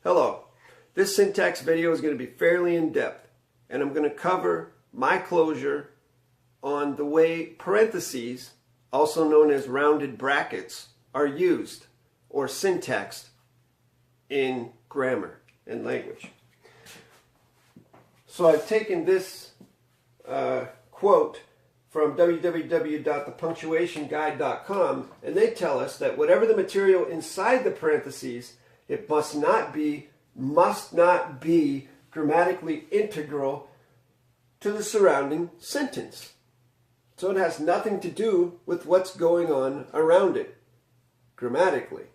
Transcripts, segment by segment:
Hello. This syntax video is going to be fairly in-depth, and I'm going to cover my closure on the way parentheses, also known as rounded brackets, are used or syntaxed in grammar and language. So I've taken this quote from www.thepunctuationguide.com, and they tell us that whatever the material inside the parentheses, it must not be grammatically integral to the surrounding sentence. So it has nothing to do with what's going on around it grammatically.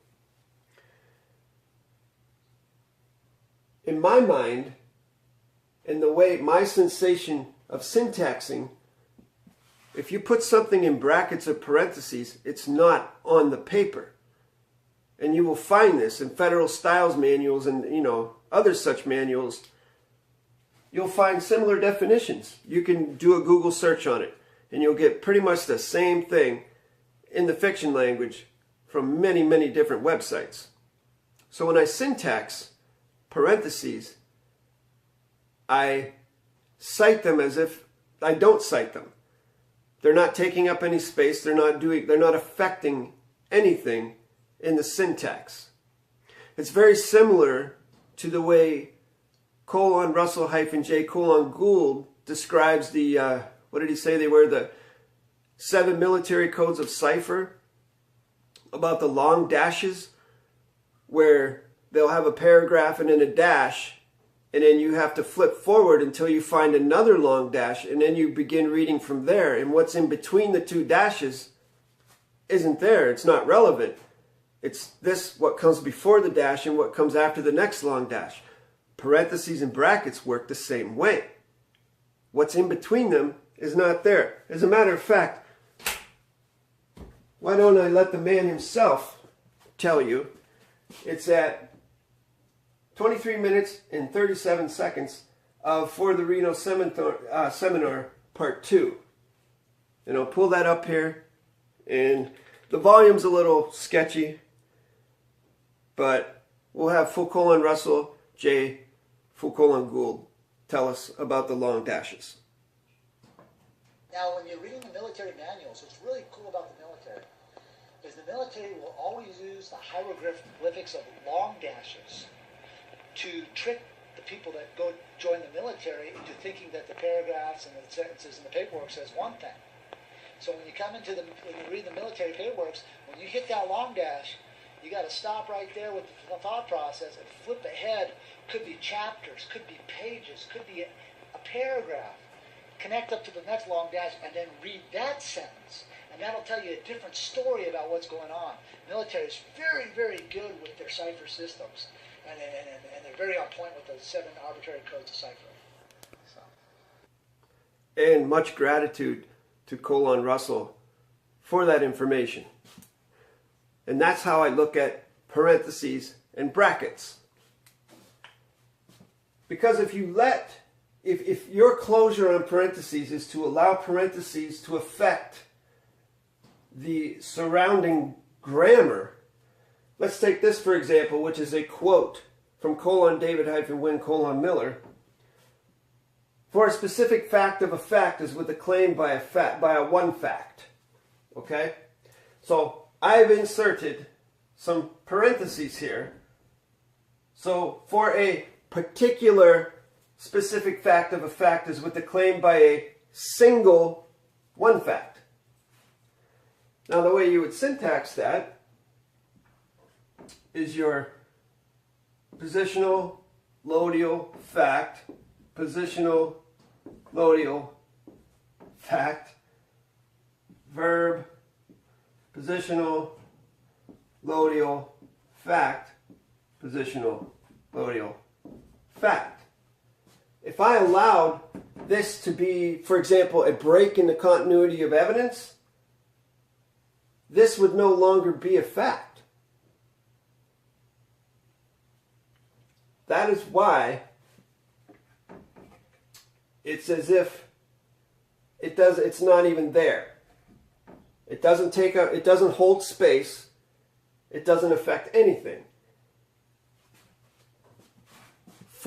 In my mind, in the way my sensation of syntaxing, if you put something in brackets or parentheses, it's not on the paper. And you will find this in Federal Styles manuals and other such manuals. You'll find similar definitions. You can do a Google search on it, and you'll get pretty much the same thing in the fiction language from many, many different websites. So when I syntax parentheses, I cite them as if I don't cite them. They're not taking up any space. They're not affecting anything in the syntax. It's very similar to the way Russell-J. Gould describes the, what did he say? They were the 7 military codes of cipher, about the long dashes, where they'll have a paragraph and then a dash, and then you have to flip forward until you find another long dash, and then you begin reading from there. And what's in between the two dashes isn't there. It's not relevant. It's what comes before the dash and what comes after the next long dash. Parentheses and brackets work the same way. What's in between them is not there. As a matter of fact, why don't I let the man himself tell you? It's at 23 minutes and 37 seconds of For the Reno Seminar Part 2. And I'll pull that up here. And the volume's a little sketchy, but we'll have Russell-J. Gould tell us about the long dashes. Now, when you're reading the military manuals, what's really cool about the military is the military will always use the hieroglyphics of long dashes to trick the people that go join the military into thinking that the paragraphs and the sentences and the paperwork says one thing. So when you read the military paperwork, when you hit that long dash, you got to stop right there with the thought process and flip ahead. Could be chapters, could be pages, could be a paragraph. Connect up to the next long dash and then read that sentence. And that'll tell you a different story about what's going on. Military is very, very good with their cipher systems. And they're very on point with the 7 arbitrary codes of cipher. So. And much gratitude to Russell for that information. And that's how I look at parentheses and brackets. Because if your closure on parentheses is to allow parentheses to affect the surrounding grammar, let's take this for example, which is a quote from David-Wynne-Miller. For a specific fact of a fact is with a claim by a one fact. Okay? So I've inserted some parentheses here. So for a particular specific fact of a fact is with a claim by a single one fact. Now the way you would syntax that is your positional loadial fact, positional loadial fact, verb, positional loadial fact, positional loadial fact. If I allowed this to be, for example, a break in the continuity of evidence, this would no longer be a fact. That is why it's as if it's not even there. It doesn't hold space. It doesn't affect anything.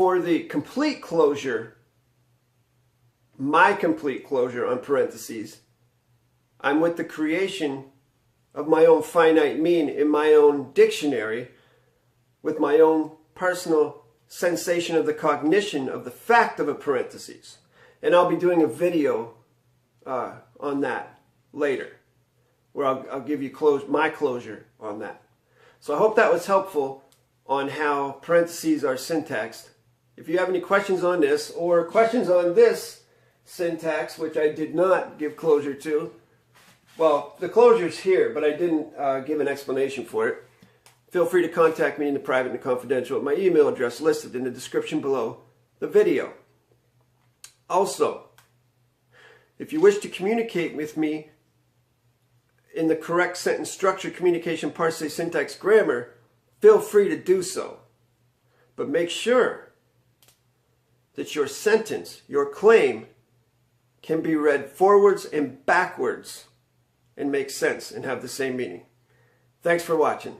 for the complete closure, my complete closure on parentheses, I'm with the creation of my own finite mean in my own dictionary with my own personal sensation of the cognition of the fact of a parentheses. And I'll be doing a video on that later, where I'll give you my closure on that. So I hope that was helpful on how parentheses are syntaxed. If you have any questions on this, or questions on this syntax, which I did not give closure to, well, the closure's here, but I didn't give an explanation for it, feel free to contact me in the private and confidential at my email address listed in the description below the video. Also, if you wish to communicate with me in the correct sentence structure, communication, parse, syntax, grammar, feel free to do so. But make sure that your sentence, your claim, can be read forwards and backwards and make sense and have the same meaning. Thanks for watching.